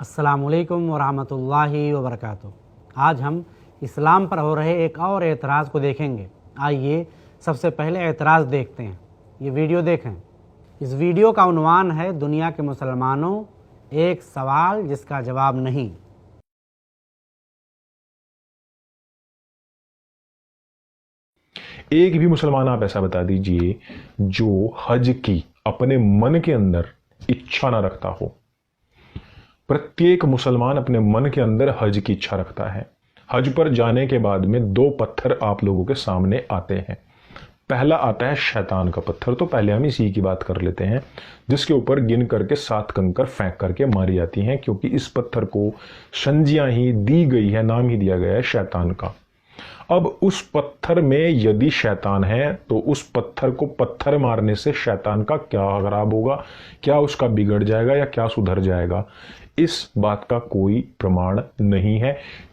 अस्सलाम वालेकुम वरहमतुल्लाहि वबरकातुहू। आज हम इस्लाम पर हो रहे एक और एतराज़ को देखेंगे। आइए सबसे पहले एतराज़ देखते हैं। ये वीडियो देखें। इस वीडियो का उन्वान है दुनिया के मुसलमानों, एक सवाल जिसका जवाब नहीं। एक भी मुसलमान आप ऐसा बता दीजिए जो हज की अपने मन के अंदर इच्छा ना रखता हो। प्रत्येक मुसलमान अपने मन के अंदर हज की इच्छा रखता है। हज पर जाने के बाद में दो पत्थर आप लोगों के सामने आते हैं। पहला आता है शैतान का पत्थर। तो पहले हम इसी की बात कर लेते हैं, जिसके ऊपर गिन करके 7 कंकर फेंक करके मारी जाती हैं, क्योंकि इस पत्थर को संज्ञा ही दी गई है, नाम ही दिया गया है शैतान का। अब उस पत्थर में यदि शैतान है तो उस पत्थर को पत्थर मारने से शैतान का क्या खराब होगा, क्या उसका बिगड़ जाएगा या क्या सुधर जाएगा, इस बात का कोई प्रमाण नहीं है,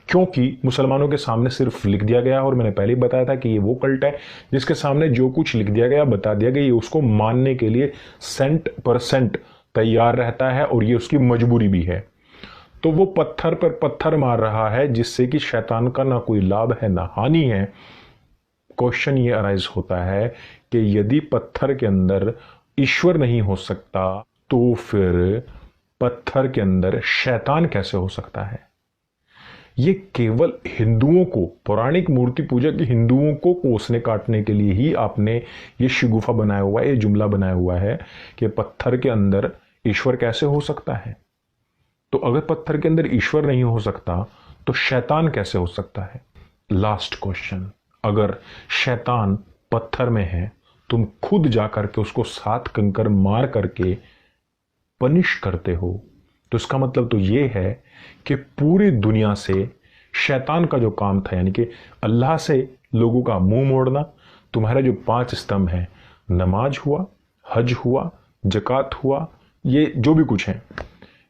क्योंकि मुसलमानों के सामने सिर्फ लिख दिया गया। और मैंने पहले ही बताया था कि ये वो कल्ट है जिसके सामने जो कुछ लिख दिया गया, बता दिया गया, ये उसको मानने के लिए 100% तैयार रहता है और ये उसकी मजबूरी भी है। तो वो पत्थर पर पत्थर मार रहा है जिससे कि शैतान का ना कोई लाभ है ना हानि है। क्वेश्चन ये अराइज होता है कि यदि पत्थर के अंदर ईश्वर नहीं हो सकता तो फिर पत्थर के अंदर शैतान कैसे हो सकता है। ये केवल हिंदुओं को, पौराणिक मूर्ति पूजा के हिंदुओं को कोसने काटने के लिए ही आपने ये शिगुफा बनाया हुआ है, ये जुमला बनाया हुआ है कि पत्थर के अंदर ईश्वर कैसे हो सकता है। तो अगर पत्थर के अंदर ईश्वर नहीं हो सकता तो शैतान कैसे हो सकता है। लास्ट क्वेश्चन, अगर शैतान पत्थर में है, तुम खुद जाकर के उसको 7 कंकर मार करके पनिश करते हो, तो इसका मतलब तो ये है कि पूरी दुनिया से शैतान का जो काम था, यानी कि अल्लाह से लोगों का मुंह मोड़ना, तुम्हारे जो 5 स्तंभ हैं, नमाज हुआ, हज हुआ, ज़कात हुआ, ये जो भी कुछ है,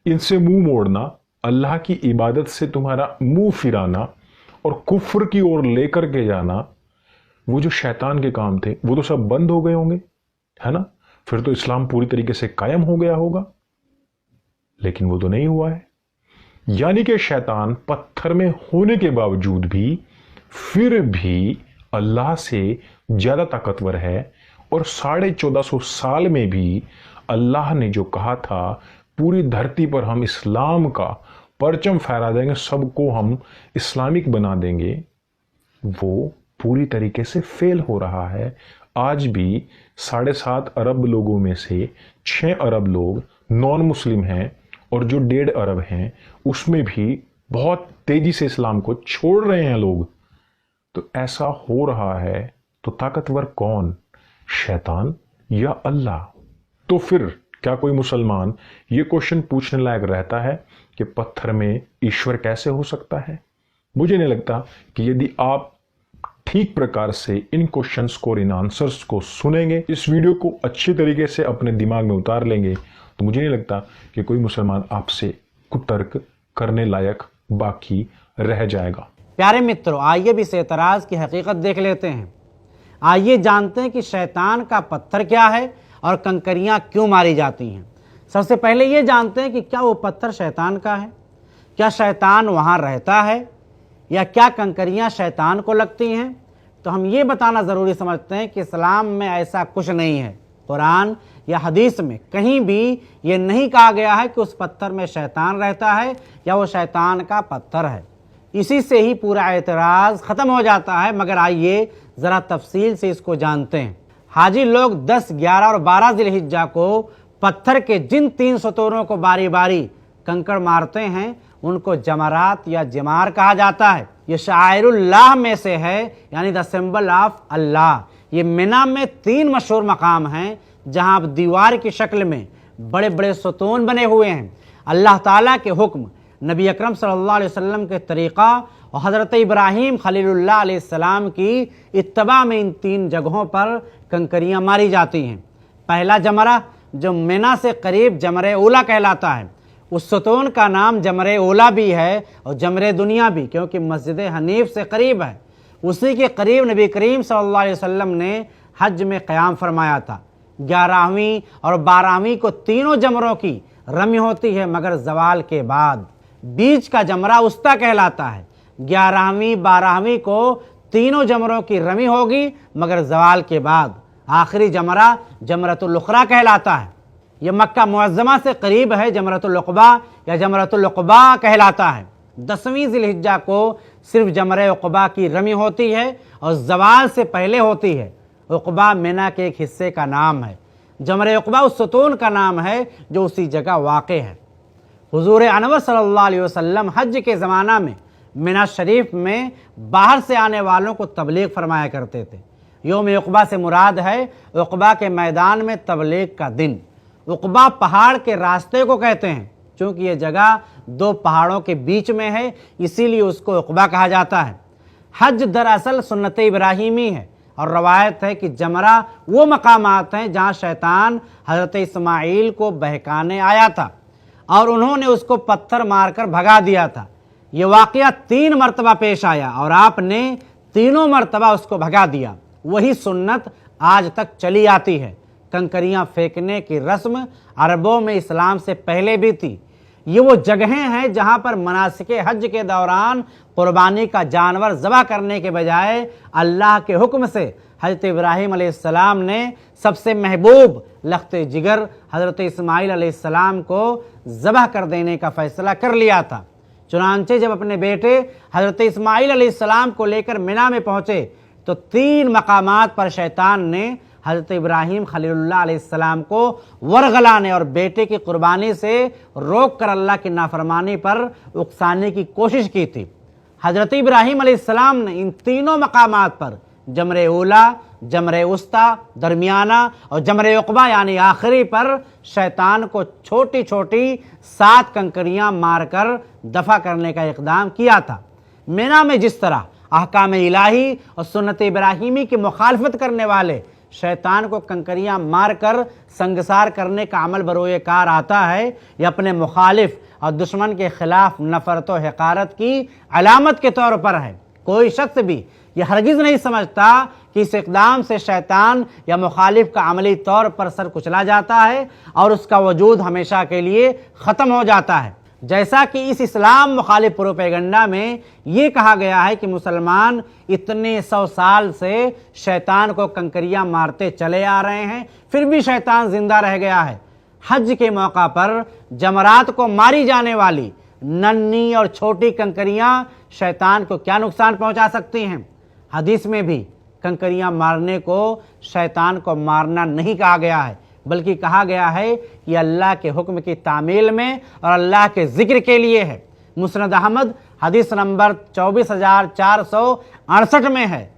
इनसे मुंह मोड़ना, अल्लाह की इबादत से तुम्हारा मुंह फिराना और कुफ्र की ओर लेकर के जाना, वो जो शैतान के काम थे वो तो सब बंद हो गए होंगे, है ना। फिर तो इस्लाम पूरी तरीके से कायम हो गया होगा, लेकिन वो तो नहीं हुआ है। यानी कि शैतान पत्थर में होने के बावजूद भी फिर भी अल्लाह से ज्यादा ताकतवर है, और 1450 साल में भी अल्लाह ने जो कहा था पूरी धरती पर हम इस्लाम का परचम फहरा देंगे, सबको हम इस्लामिक बना देंगे, वो पूरी तरीके से फेल हो रहा है। आज भी 7.5 अरब लोगों में से 6 अरब लोग नॉन मुस्लिम हैं, और जो 1.5 अरब हैं उसमें भी बहुत तेजी से इस्लाम को छोड़ रहे हैं लोग। तो ऐसा हो रहा है तो ताकतवर कौन, शैतान या अल्लाह। तो फिर क्या कोई मुसलमान ये क्वेश्चन पूछने लायक रहता है कि पत्थर में ईश्वर कैसे हो सकता है। मुझे नहीं लगता कि यदि आप ठीक प्रकार से इन क्वेश्चंस को और इन आंसर्स को सुनेंगे, इस वीडियो को अच्छी तरीके से अपने दिमाग में उतार लेंगे, तो मुझे नहीं लगता कि कोई मुसलमान आपसे कुतर्क करने लायक बाकी रह जाएगा। प्यारे मित्रों, आइए भी इस एतराज़ की हकीकत देख लेते हैं। आइए जानते हैं कि शैतान का पत्थर क्या है और कंकरियां क्यों मारी जाती हैं। सबसे पहले ये जानते हैं कि क्या वो पत्थर शैतान का है, क्या शैतान वहाँ रहता है, या क्या कंकरियां शैतान को लगती हैं। तो हम ये बताना ज़रूरी समझते हैं कि इस्लाम में ऐसा कुछ नहीं है। कुरान या हदीस में कहीं भी ये नहीं कहा गया है कि उस पत्थर में शैतान रहता है या वो शैतान का पत्थर है। इसी से ही पूरा एतराज़ ख़त्म हो जाता है। मगर आइए ज़रा तफसील से इसको जानते हैं। हाजी लोग 10, 11 और 12 ज़िलहिज्जा को पत्थर के जिन 3 सतूरों को बारी बारी कंकड़ मारते हैं उनको जमरात या जमार कहा जाता है। ये शायरुल्लाह में से है, यानी द सिंबल ऑफ अल्लाह। ये मिना में 3 मशहूर मकाम हैं जहां अब दीवार की शक्ल में बड़े बड़े सतून बने हुए हैं। अल्लाह ताला के हुक्म, नबी अकरम सल्लल्लाहु अलैहि वसल्लम के तरीक़ा और हज़रत इब्राहीम खलीलुल्लाह अलैहिस्सलाम की इत्तबा में इन 3 जगहों पर कंकरियां मारी जाती हैं। पहला जमरा जो मिना से करीब जमरे ओला कहलाता है, उस सतून का नाम जमरे ओला भी है और जमरे दुनिया भी, क्योंकि मस्जिद हनीफ से करीब है। उसी के करीब नबी करीम सल्लल्लाहु अलैहि वसल्लम ने हज में क़याम फरमाया था। 11वीं और 12वीं को तीनों जमरों की रमी होती है, मगर जवाल के बाद बीच का जमरा उस्ता कहलाता है। 11वीं 12वीं को तीनों जमरों की रमी होगी, मगर जवाल के बाद आखिरी जमरा जमरतुल उखरा कहलाता है। यह मक्का मुअज्जमा से करीब है, जमरतुल उक़बा या जमरतुल उक़बा कहलाता है। 10वीं ज़िलहिज्जा को सिर्फ जमरे उक़बा की रमी होती है और ज़वाल से पहले होती है। उक़बा मिना के एक हिस्से का नाम है। जमरे उक़बा उस सतून का नाम है जो उसी जगह वाक़े है। हुज़ूर अनवर सल्लल्लाहु अलैहि वसल्लम हज के ज़माना में मिना शरीफ में बाहर से आने वालों को तबलीग फरमाया करते थे। योम उक़बा से मुराद है उक़बा के मैदान में तबलीग का दिन। उक़बा पहाड़ के रास्ते को कहते हैं। चूँकि ये जगह दो पहाड़ों के बीच में है, इसीलिए उसको उक़बा कहा जाता है। हज दरअसल सुन्नत इब्राहीमी है और रवायत है कि जमरा वो मकामात हैं जहाँ शैतान हज़रत इस्माईल को बहकाने आया था और उन्होंने उसको पत्थर मारकर भगा दिया था। ये वाक़या 3 मरतबा पेश आया और आपने तीनों मरतबा उसको भगा दिया। वही सुन्नत आज तक चली आती है। कंकरियाँ फेंकने की रस्म अरबों में इस्लाम से पहले भी थी। ये वो जगहें हैं जहाँ पर मनासिके हज के दौरान कुर्बानी का जानवर ज़बह करने के बजाय अल्लाह के हुक्म से हज़रत इब्राहीम अलैहिस्सलाम ने सबसे महबूब लख्ते जिगर हज़रत इस्माईल अलैहिस्सलाम को ज़बह कर देने का फ़ैसला कर लिया था। चुनांचे जब अपने बेटे हज़रत इस्माईल अलैहिस्सलाम को लेकर मिना में पहुँचे तो 3 मकामात पर शैतान ने हज़रत इब्राहीम खलीलुल्लाह अलैहिस्सलाम को वरगलाने और बेटे की कुर्बानी से रोक कर अल्लाह की नाफरमानी पर उकसाने की कोशिश की थी। हज़रत इब्राहीम अलैहिस्सलाम ने इन तीनों मकामात पर जमरे ऊला, जमरे उस्ता, दरमियाना और जमरे उक़बा यानी आखिरी पर शैतान को छोटी छोटी 7 कंकरियाँ मारकर दफ़ा करने का इक़दाम किया था। मिना में जिस तरह अहकाम इलाही और सुन्नत इब्राहीमी की मुखालफत करने वाले शैतान को कंकरियाँ मारकर संगसार करने का अमल बरोए कार आता है, यह अपने मुखालिफ और दुश्मन के खिलाफ नफ़रत व हक़ारत की अलामत के तौर पर है। कोई शख्स भी यह हरगिज़ नहीं समझता कि इस इक़दाम से शैतान या मुखालिफ का अमली तौर पर सर कुचला जाता है और उसका वजूद हमेशा के लिए ख़त्म हो जाता है। जैसा कि इस इस्लाम मुखालिफ प्रोपेगंडा में ये कहा गया है कि मुसलमान इतने 100 साल से शैतान को कंकरियाँ मारते चले आ रहे हैं, फिर भी शैतान जिंदा रह गया है। हज के मौका पर जमरात को मारी जाने वाली नन्ही और छोटी कंकरियाँ शैतान को क्या नुकसान पहुँचा सकती हैं? हदीस में भी कंकरियाँ मारने को शैतान को मारना नहीं कहा गया है, बल्कि कहा गया है कि अल्लाह के हुक्म की तामील में और अल्लाह के ज़िक्र के लिए है। मुस्नद अहमद हदीस नंबर 24,468 में है,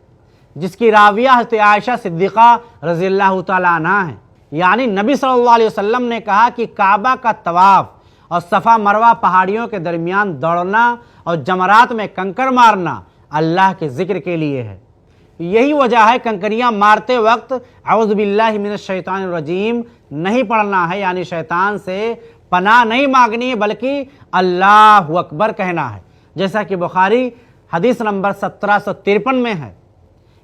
जिसकी राविया हज़रत आयशा सिद्दीक़ा रज़ियल्लाहु ताला अन्हा है। यानी नबी सल्लल्लाहु अलैहि वसल्लम ने कहा कि काबा का तवाफ़ और सफ़ा मरवा पहाड़ियों के दरमियान दौड़ना और जमरात में कंकर मारना अल्लाह के ज़िक्र के लिए है। यही वजह है कंकरियाँ मारते वक्त औज़ु बिल्लाहि मिनश शैतानिर रजीम नहीं पढ़ना है, यानी शैतान से पनाह नहीं मांगनी है, बल्कि अल्लाहु अकबर कहना है, जैसा कि बुखारी हदीस नंबर 1753 में है।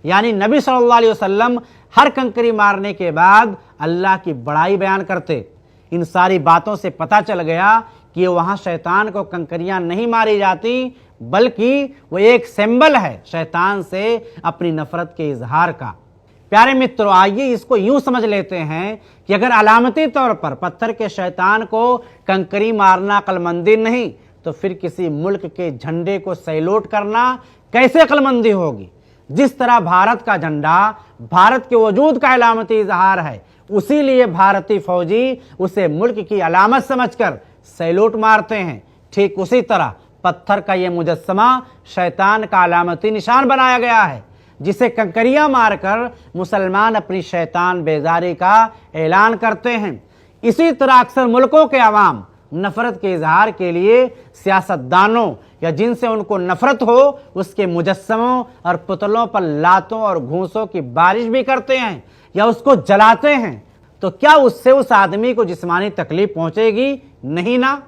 यानी नबी सल्लल्लाहु अलैहि वसल्लम हर कंकरी मारने के बाद अल्लाह की बड़ाई बयान करते। इन सारी बातों से पता चल गया कि वहाँ शैतान को कंकरियाँ नहीं मारी जाती, बल्कि वो एक सिंबल है शैतान से अपनी नफरत के इजहार का। प्यारे मित्रों, आइए इसको यूं समझ लेते हैं कि अगर अलामती तौर पर पत्थर के शैतान को कंकरी मारना अक्लमंदी नहीं, तो फिर किसी मुल्क के झंडे को सैल्यूट करना कैसे अक्लमंदी होगी? जिस तरह भारत का झंडा भारत के वजूद का अलामती इजहार है, उसीलिए भारतीय फौजी उसे मुल्क की अलामत समझकर सैल्यूट मारते हैं। ठीक उसी तरह पत्थर का ये मुजस्समा शैतान का अलामती निशान बनाया गया है, जिसे कंकरियाँ मारकर मुसलमान अपनी शैतान बेजारी का ऐलान करते हैं। इसी तरह अक्सर मुल्कों के अवाम नफरत के इजहार के लिए सियासतदानों या जिनसे उनको नफरत हो उसके मुजस्समों और पुतलों पर लातों और घूंसों की बारिश भी करते हैं या उसको जलाते हैं। तो क्या उससे उस आदमी को जिस्मानी तकलीफ पहुंचेगी? नहीं ना।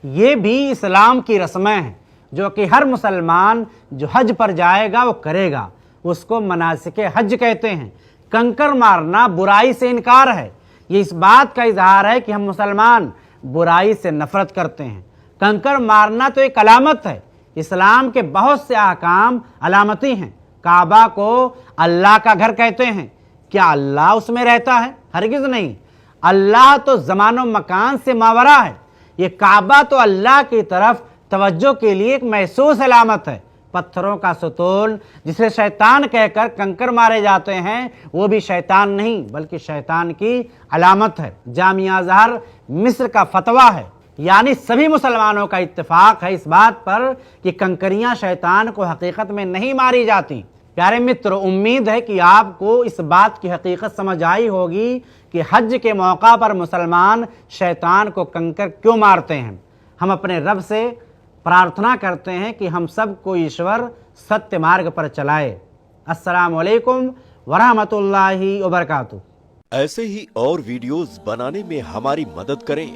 ये भी इस्लाम की रस्में हैं जो कि हर मुसलमान जो हज पर जाएगा वो करेगा। उसको मनासिके हज कहते हैं। कंकर मारना बुराई से इनकार है। ये इस बात का इजहार है कि हम मुसलमान बुराई से नफरत करते हैं। कंकर मारना तो एक अलामत है। इस्लाम के बहुत से अहकाम अलामती हैं। काबा को अल्लाह का घर कहते हैं। क्या अल्लाह उसमें रहता है? हरगिज़ नहीं। अल्लाह तो ज़मानो मकान से मावरा है। ये काबा तो अल्लाह की तरफ तवज्जो के लिए एक महसूस अलामत है। पत्थरों का सुतून जिसे शैतान कहकर कंकर मारे जाते हैं, वो भी शैतान नहीं बल्कि शैतान की अलामत है। जामिया अज़हर मिस्र का फतवा है, यानी सभी मुसलमानों का इत्तेफाक है इस बात पर कि कंकरियां शैतान को हकीकत में नहीं मारी जाती। प्यारे मित्र, उम्मीद है कि आपको इस बात की हकीकत समझ आई होगी कि हज के मौका पर मुसलमान शैतान को कंकर क्यों मारते हैं। हम अपने रब से प्रार्थना करते हैं कि हम सबको ईश्वर सत्य मार्ग पर चलाए। अस्सलामु अलैकुम वरहमतुल्लाहि वबरकातुहू। ऐसे ही और वीडियोस बनाने में हमारी मदद करें।